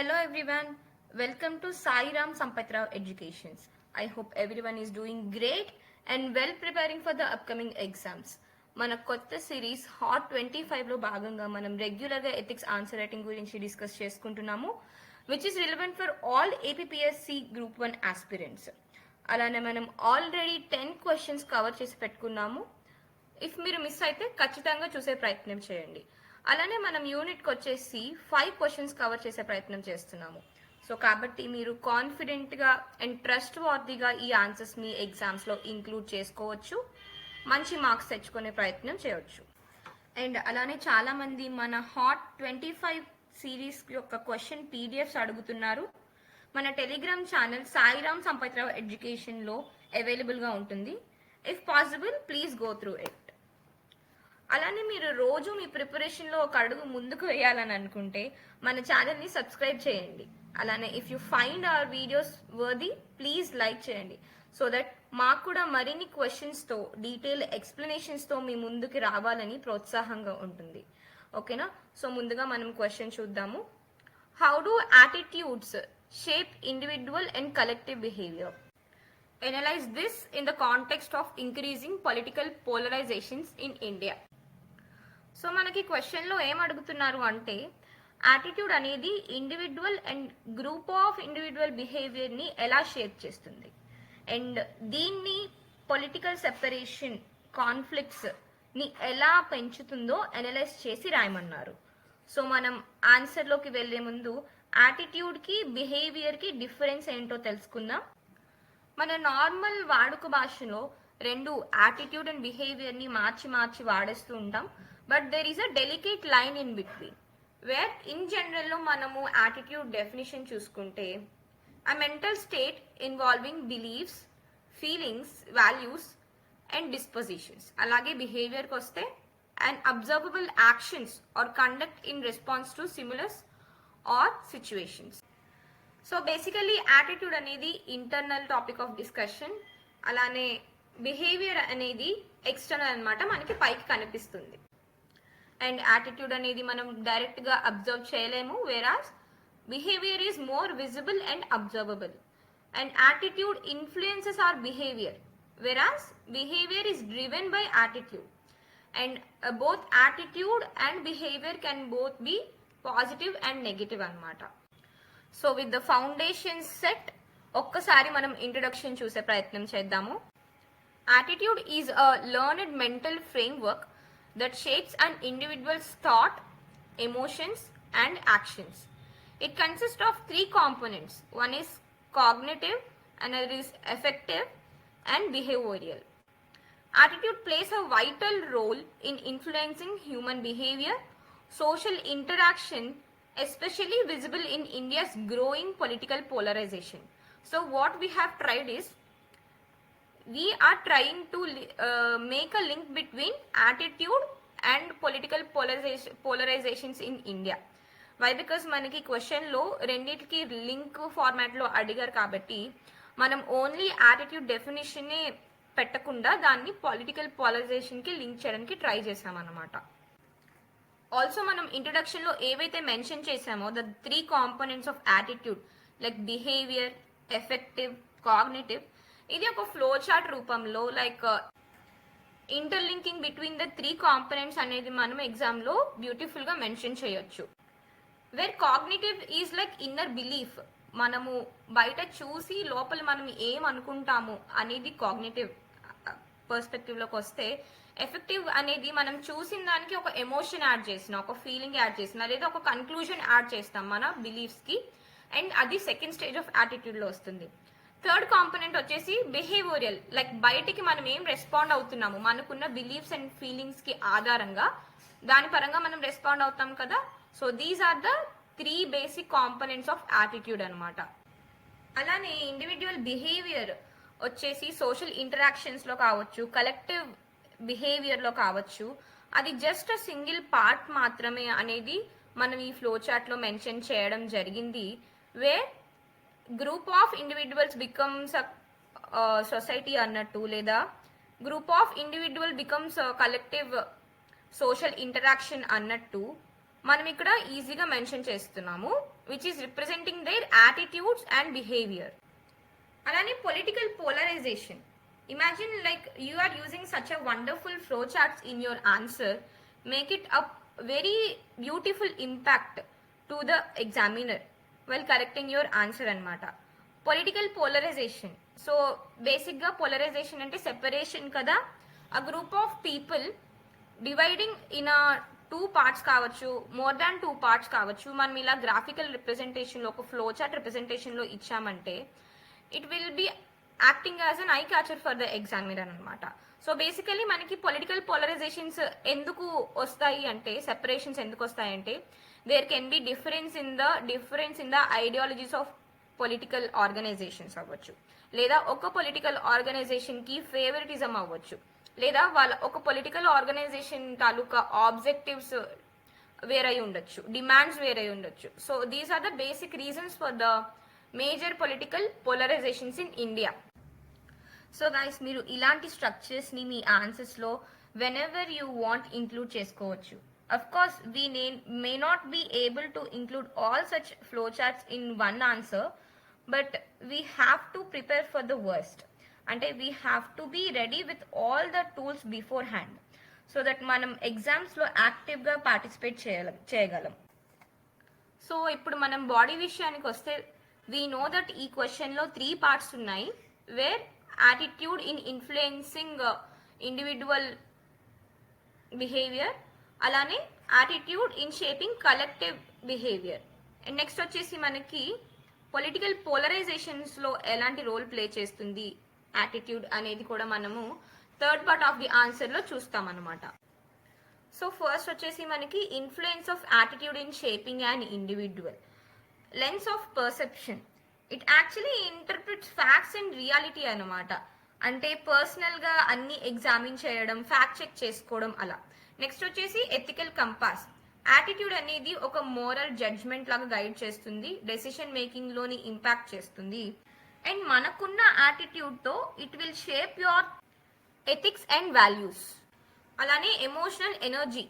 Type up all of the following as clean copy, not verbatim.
Hello everyone, welcome to Sai Ram Sampath Rao Educations. I hope everyone is doing great and well preparing for the upcoming exams. మన కొత్త series hot 25లో భాగంగా మనం రెగ్యులర్గా ethics answer writing గురించి discuss చేసుకుంటున్నాము which is relevant for all APPSC group 1 aspirants. అలానే మనం already 10 questions cover చేసి పెట్టుకున్నాము. ఇఫ్ మీరు మిస్ అయితే ఖచ్చితంగా చూసే ప్రయత్నం చేయండి. అలానే మనం యూనిట్కి వచ్చేసి 5 క్వశ్చన్స్ కవర్ చేసే ప్రయత్నం చేస్తున్నాము. సో కాబట్టి మీరు కాన్ఫిడెంట్గా అండ్ ట్రస్ట్ వర్తీగా ఈ ఆన్సర్స్ని ఎగ్జామ్స్లో ఇంక్లూడ్ చేసుకోవచ్చు, మంచి మార్క్స్ తెచ్చుకునే ప్రయత్నం చేయవచ్చు. అండ్ అలానే చాలామంది మన హాట్ 25 సిరీస్ యొక్క క్వశ్చన్ పీడిఎఫ్స్ అడుగుతున్నారు. మన టెలిగ్రామ్ ఛానల్ సాయిరామ్ సంపత్ రావు ఎడ్యుకేషన్లో అవైలబుల్గా ఉంటుంది. If possible please go through it. అలానే మీరు రోజు మీ ప్రిపరేషన్లో ఒక అడుగు ముందుకు వేయాలని అనుకుంటే మన ఛానల్ని సబ్స్క్రైబ్ చేయండి. అలానే if you find our videos worthy please like చేయండి సో దట్ మాకు కూడా మరిన్ని క్వశ్చన్స్తో డీటెయిల్ ఎక్స్ప్లెనేషన్స్తో మీ ముందుకు రావాలని ప్రోత్సాహంగా ఉంటుంది. ఓకేనా? సో ముందుగా మనం క్వశ్చన్ చూద్దాము. How do attitudes shape individual and collective behaviour? Analyze this in the context of increasing political polarizations in India. So మనకి క్వశ్చన్లో ఏం అడుగుతున్నారు అంటే యాటిట్యూడ్ అనేది individual and group of individual బిహేవియర్ని ఎలా షేప్ చేస్తుంది అండ్ దీన్ని పొలిటికల్ సెపరేషన్ కాన్ఫ్లిక్ట్స్ని ఎలా పెంచుతుందో అనలైజ్ చేసి రాయమన్నారు. సో మనం ఆన్సర్లోకి వెళ్ళే ముందు యాటిట్యూడ్కి బిహేవియర్కి డిఫరెన్స్ ఏంటో తెలుసుకుందాం. మన నార్మల్ వాడుక భాషలో రెండు యాటిట్యూడ్ అండ్ బిహేవియర్ని మార్చి మార్చి వాడేస్తూ ఉంటాం. But there is a delicate line in between where in జనరల్లో మనము యాటిట్యూడ్ డెఫినేషన్ చూసుకుంటే a mental state involving beliefs, feelings, values and dispositions. అలాగే బిహేవియర్కి వస్తే and observable actions or conduct in response to stimulus or situations. So basically attitude అనేది internal topic of discussion, అలానే behaviour అనేది external అనమాట, మనకి పైకి కనిపిస్తుంది. అండ్ యాటిట్యూడ్ అనేది మనం డైరెక్ట్గా అబ్జర్వ్ చేయలేము, whereas behaviour is more visible and observable. And attitude influences or behaviour, whereas behaviour is driven by attitude. And both attitude and behaviour can both be positive and negative అనమాట. So with the foundation set ఒక్కసారి మనం introduction చూసే ప్రయత్నం చేద్దాము. Attitude is a learned mental framework that shapes an individual's thought, emotions and actions. It consists of 3 components. One is cognitive, another is affective and behavioral. Attitude plays a vital role in influencing human behavior, social interaction, especially visible in India's growing political polarization. So what we have tried is we are trying to make a link between attitude and political polarizations in India. Why? Because మనకి క్వశ్చన్లో రెండింటికి link ఫార్మాట్లో అడిగారు కాబట్టి మనం only attitude డెఫినేషన్నే పెట్టకుండా దాన్ని పొలిటికల్ పోలరైజేషన్కి లింక్ చేయడానికి ట్రై చేసామన్నమాట. ఆల్సో మనం ఇంట్రొడక్షన్లో ఏవైతే మెన్షన్ చేసామో the 3 components of attitude like behavior, effective, cognitive, ఇది ఒక ఫ్లో చార్ట్ రూపంలో like interlinking between the 3 components అనేది మనం ఎగ్జామ్లో బ్యూటిఫుల్గా మెన్షన్ చేయొచ్చు. Where cognitive is like inner belief, మనము బయట చూసి లోపల మనం ఏం అనుకుంటాము అనేది కాగ్నిటివ్ పర్స్పెక్టివ్లోకి వస్తే, ఎఫెక్టివ్ అనేది మనం చూసిన దానికి ఒక ఎమోషన్ యాడ్ చేసిన, ఒక ఫీలింగ్ యాడ్ చేసిన, లేదా ఒక కన్క్లూజన్ యాడ్ చేస్తాం మన బిలీఫ్స్కి, అండ్ అది సెకండ్ స్టేజ్ ఆఫ్ యాటిట్యూడ్లో వస్తుంది. థర్డ్ కాంపోనెంట్ వచ్చేసి బిహేవియరల్, లైక్ బయటికి మనం ఏం రెస్పాండ్ అవుతున్నాము, మనకున్న బిలీఫ్స్ అండ్ ఫీలింగ్స్కి ఆధారంగా దాని పరంగా మనం రెస్పాండ్ అవుతాం కదా. So these are the 3 basic components of attitude అనమాట. అలానే ఇండివిజువల్ బిహేవియర్ వచ్చేసి సోషల్ ఇంటరాక్షన్స్లో కావచ్చు, కలెక్టివ్ బిహేవియర్లో కావచ్చు, అది జస్ట్ అ సింగిల్ పార్ట్ మాత్రమే అనేది మనం ఈ ఫ్లో చార్ట్లో మెన్షన్ చేయడం జరిగింది. Where group of individuals becomes society అన్నట్టు, లేదా group of individual becomes collective social interaction అన్నట్టు మనం ఇక్కడ ఈజీగా మెన్షన్ చేస్తున్నాము which is representing their attitudes and behavior. అలానే political polarization. Imagine like you are using such a wonderful flowcharts in your answer, make it a very beautiful impact to the examiner while correcting your answer అన్నమాట. Political polarization. So బేసిక్గా polarization అంటే separation కదా, ఆ group of people dividing in two parts కావచ్చు, more than two parts కావచ్చు. మనం ఇలా graphical రిప్రజెంటేషన్లో ఒక ఫ్లో చార్ట్ రిప్రజెంటేషన్లో ఇచ్చామంటే it will be acting as an eye catcher for the examiner అనమాట. సో బేసికలీ మనకి పొలిటికల్ పోలరైజేషన్స్ ఎందుకు వస్తాయి అంటే, సెపరేషన్స్ ఎందుకు వస్తాయి అంటే, there can be difference in the ideologies of political organizations అవ్వచ్చు, లేదా ఒక పొలిటికల్ ఆర్గనైజేషన్ కి ఫేవరెటిజం అవ్వచ్చు, లేదా వాళ్ళ ఒక పొలిటికల్ ఆర్గనైజేషన్ తాలూకా ఆబ్జెక్టివ్స్ వేరై ఉండొచ్చు, డిమాండ్స్ వేరై ఉండొచ్చు. So these are the basic reasons for the major political polarizations in India. So guys, మీరు ఇలాంటి స్ట్రక్చర్స్ ని మీ ఆన్సర్స్ లో whenever you want include చేసుకోవచ్చు. Of course, we may not be able to include all such flowcharts in one answer, but we have to prepare for the worst. And we have to be ready with all the tools beforehand so that మనం exams లో active గా participate చేయగలం. So ఇప్పుడు మనం body విషయానికి వస్తే, we know that ఈ question లో 3 పార్ట్స్ ఉన్నాయి, where attitude in influencing individual behaviour, అలానే attitude in shaping collective behaviour. And next వచ్చేసి మనకి పొలిటికల్ పోలరైజేషన్స్ లో ఎలాంటి రోల్ ప్లే చేస్తుంది యాటిట్యూడ్ అనేది కూడా మనము third part of the answer లో చూస్తాం అనమాట. సో ఫస్ట్ వచ్చేసి మనకి influence of attitude in shaping and individual. Lens of perception, it actually interprets facts and reality అనమాట. అంటే పర్సనల్ గా అన్ని ఎగ్జామిన్ చేయడం, ఫ్యాక్ట్ చెక్ చేసుకోవడం అలా. నెక్స్ట్ వచ్చేసి ఎథికల్ కంపాస్. యాటిట్యూడ్ అనేది ఒక మోరల్ జడ్జ్మెంట్ లాగా గైడ్ చేస్తుంది, డెసిషన్ మేకింగ్ లోని ఇంపాక్ట్ చేస్తుంది. అండ్ మనకున్న యాటిట్యూడ్ తో it will shape your ethics and values. అలానే emotional energy.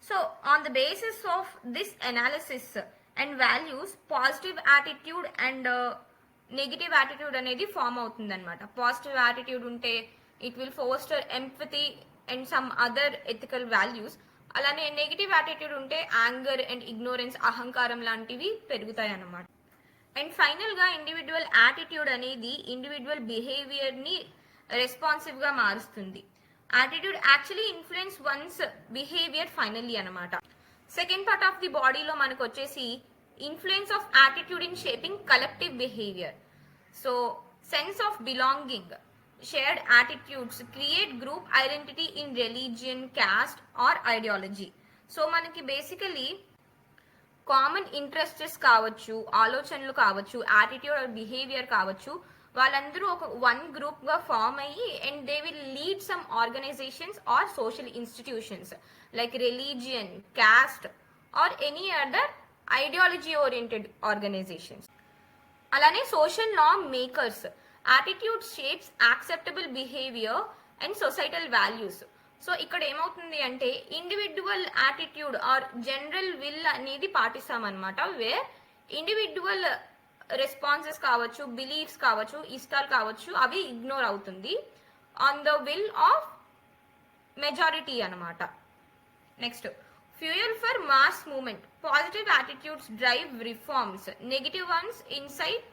So on the basis of this analysis and values, positive attitude and negative attitude అనేది form అవుతుంది అనమాట. పాజిటివ్ యాటిట్యూడ్ ఉంటే it will foster empathy and some other ethical values. అలానే negative attitude ఉంటే anger and ignorance, అహంకారం లాంటివి పెరుగుతాయి అన్నమాట. అండ్ ఫైనల్ గా ఇండివిడ్యువల్ యాటిట్యూడ్ అనేది ఇండివిడ్యువల్ బిహేవియర్ ని రెస్పాన్సివ్ గా మారుస్తుంది. Attitude actually influence once behaviour finally అనమాట. సెకండ్ పార్ట్ ఆఫ్ ది బాడీలో మనకు వచ్చేసి influence of attitude in shaping collective behaviour. So sense of belonging, shared attitudes create group identity in religion, caste or ideology. So మనకి basically common interests కావచ్చు, ఆలోచనలు కావచ్చు, attitude or behaviour కావచ్చు, వాళ్ళందరూ ఒక వన్ గ్రూప్ గా ఫామ్ అయ్యి and they will lead some organizations or social institutions like religion, caste or any other ideology oriented organizations. అలానే social norm makers. Attitude shapes acceptable behaviour and societal values. So ఇక్కడ ఏమవుతుంది అంటే individual attitude or general will అనేది పాటిస్తామన్నమాట, where individual responses కావచ్చు, beliefs కావచ్చు, ఇష్టాలు కావచ్చు, అవి ఇగ్నోర్ అవుతుంది on the will of majority అనమాట. Next fuel for mass movement. Positive attitudes drive reforms, negative ones incite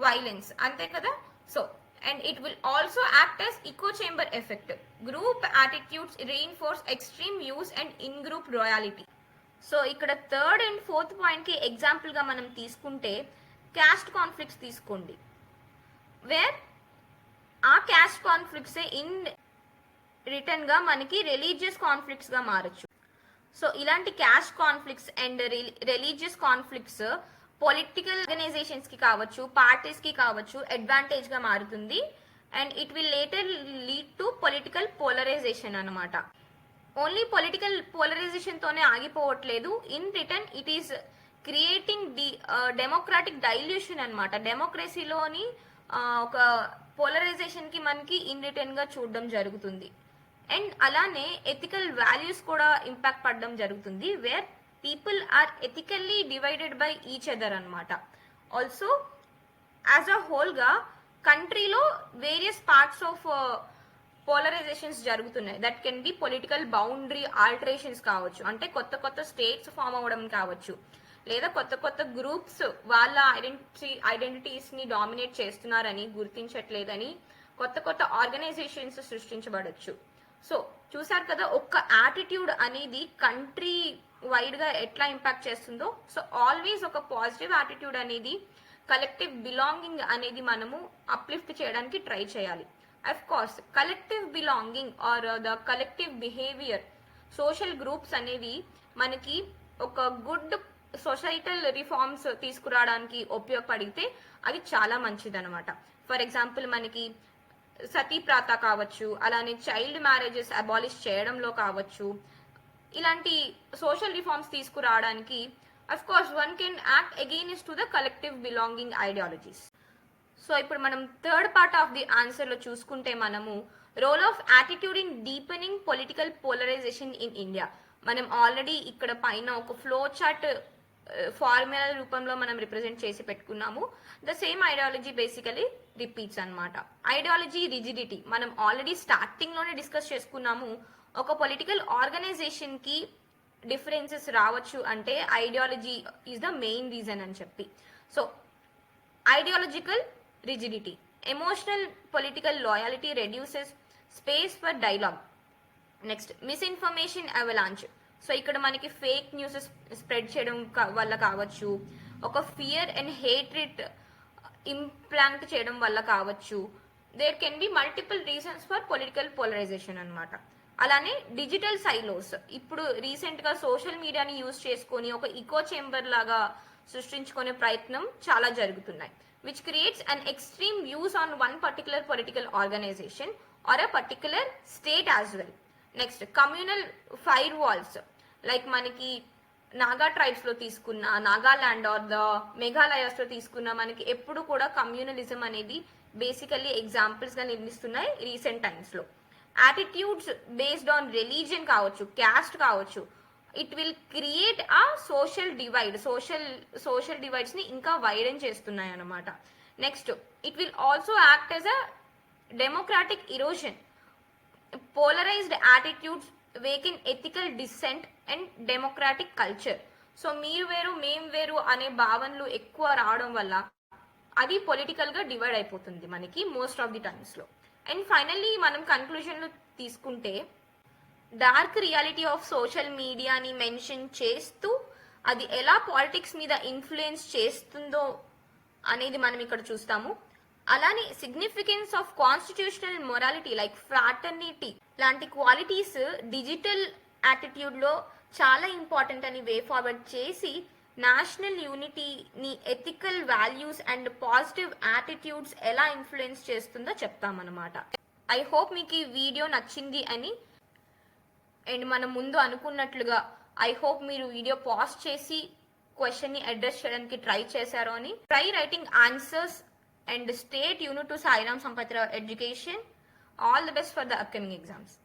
violence. అంతే కదా. So, and it will also act as echo chamber effect. Group attitudes reinforce extreme use and in-group loyalty. So ఇక్కడ third and fourth point కి example గా మనం తీసుకుంటే caste conflicts తీసుకోండి, where ఆ caste conflicts in return గా మనకి religious conflicts గా మారచ్చు. సో ఇలాంటి caste conflicts and religious conflicts political organizations కి కావచ్చు, పార్టీస్ కి కావచ్చు అడ్వాంటేజ్ గా మారుతుంది and it will later lead to political polarization అనమాట. ఓన్లీ పొలిటికల్ పోలరైజేషన్ తోనే ఆగిపోవట్లేదు, in return it is creating the democratic dilution అనమాట. డెమోక్రసీలోని ఒక పోలరైజేషన్ కి మనకి ఇన్ రిటర్న్ గా చూడడం జరుగుతుంది. అండ్ అలానే ఎథికల్ వాల్యూస్ కూడా ఇంపాక్ట్ పడడం జరుగుతుంది, where people are ethically divided by each other అనమాట. ఆల్సో యాజ్ అ హోల్గా కంట్రీలో వేరియస్ పార్ట్స్ ఆఫ్ పోలరైజేషన్స్ జరుగుతున్నాయి. That can be political boundary alterations కావచ్చు, అంటే కొత్త కొత్త స్టేట్స్ ఫామ్ అవ్వడం కావచ్చు, లేదా కొత్త కొత్త గ్రూప్స్ వాళ్ళ ఐడెంటిటీస్ ని డామినేట్ చేస్తున్నారని, గుర్తించట్లేదని కొత్త కొత్త ఆర్గనైజేషన్స్ సృష్టించబడచ్చు. సో చూసారు కదా ఒక్క యాటిట్యూడ్ అనేది కంట్రీ వైడ్ గా ఎట్లా ఇంపాక్ట్ చేస్తుందో. సో ఆల్వేస్ ఒక పాజిటివ్ యాటిట్యూడ్ అనేది, కలెక్టివ్ బిలాంగింగ్ అనేది మనము అప్లిఫ్ట్ చేయడానికి ట్రై చేయాలి. Of course collective belonging or the collective behavior, social groups అనేవి మనకి ఒక గుడ్ సొసైటల్ రిఫార్మ్స్ తీసుకురావడానికి ఉపయోగపడితే అది చాలా మంచిది అనమాట. ఫర్ ఎగ్జాంపుల్ మనకి సతీ ప్రాత కావచ్చు, అలానే చైల్డ్ మ్యారేజెస్ అబాలిష్ చేయడంలో కావచ్చు, ఇలాంటి సోషల్ రిఫార్మ్స్ తీసుకురావడానికి of course one can act against to the collective belonging ideologies. So ఇప్పుడు మనం third part of the answer లో చూసుకుంటే మనము role of attitude in deepening political polarization in India. మనం ఆల్రెడీ ఇక్కడ పైన ఒక ఫ్లో చార్ట్ ఫార్ములా రూపంలో మనం రిప్రజెంట్ చేసి పెట్టుకున్నాము. The same ideology basically repeats అనమాట. ఐడియాలజీ రిజిడిటీ మనం ఆల్రెడీ స్టార్టింగ్ లోనే డిస్కస్ చేసుకున్నాము. ఒక పొలిటికల్ ఆర్గనైజేషన్ కి డిఫరెన్సెస్ రావచ్చు అంటే ideology is the main reason అని చెప్పి. So ideological rigidity. Emotional political loyalty reduces space for dialogue. Next, misinformation avalanche. So ఇక్కడ మనకి ఫేక్ న్యూస్ స్ప్రెడ్ చేయడం వల్ల కావచ్చు, ఒక ఫియర్ అండ్ హేట్రెడ్ ఇంప్లాంట్ చేయడం వల్ల కావచ్చు. There can be multiple reasons for political polarization అనమాట. అలానే డిజిటల్ సైలోస్, ఇప్పుడు రీసెంట్ గా సోషల్ మీడియాని యూజ్ చేసుకొని ఒక ఈకో చేంబర్ లాగా సృష్టించుకునే ప్రయత్నం చాలా జరుగుతున్నాయి, which creates an extreme views on one particular political organization or a particular state as well. Next, communal firewalls, like మనకి నాగా ట్రైబ్స్ లో తీసుకున్న, నాగాలాండ్ ఆర్ ద మేఘాలయాస్ లో తీసుకున్న, మనకి ఎప్పుడు కూడా కమ్యూనలిజం అనేది బేసికల్లీ ఎగ్జాంపుల్స్ గా నిలుస్తున్నాయి రీసెంట్ టైమ్స్ లో. యాటిట్యూడ్స్ బేస్డ్ ఆన్ రిలీజియన్ కావచ్చు, క్యాస్ట్ కావచ్చు, it will create a social divide, social డివైడ్స్ ని ఇంకా వైడెన్ చేస్తున్నాయి అన్నమాట. Next, it will also act as a democratic erosion. Polarized attitudes weaken ethical dissent and democratic culture. So మీరు వేరు మేం వేరు అనే భావనలు ఎక్కువ రావడం వల్ల అది పొలిటికల్ గా డివైడ్ అయిపోతుంది మనకి మోస్ట్ ఆఫ్ ది టైమ్స్ లో. అండ్ ఫైనల్లీ మనం కన్క్లూజన్ లో తీసుకుంటే డార్క్ రియాలిటీ ఆఫ్ సోషల్ మీడియాని మెన్షన్ చేస్తూ అది ఎలా పాలిటిక్స్ మీద ఇన్ఫ్లుయెన్స్ చేస్తుందో అనేది మనం ఇక్కడ చూస్తాము. అలానే significance of constitutional morality like fraternity లాంటి క్వాలిటీస్ డిజిటల్ యాటిట్యూడ్ లో చాలా ఇంపార్టెంట్ అని వే ఫార్వర్డ్ చేసి నేషనల్ యూనిటీని, ethical values and positive attitudes ఎలా ఇన్ఫ్లుయెన్స్ చేస్తుందో చెప్తామన్నమాట. ఐ హోప్ మీకు ఈ వీడియో నచ్చింది అని, అండ్ మనం ముందు అనుకున్నట్లుగా ఐ హోప్ మీరు వీడియో పాజ్ చేసి క్వశ్చన్ ని అడ్రస్ చేయడానికి ట్రై చేశారు అని. Try writing answers and stay tuned to Sairam Sampath Rao education. All the best for the upcoming exams.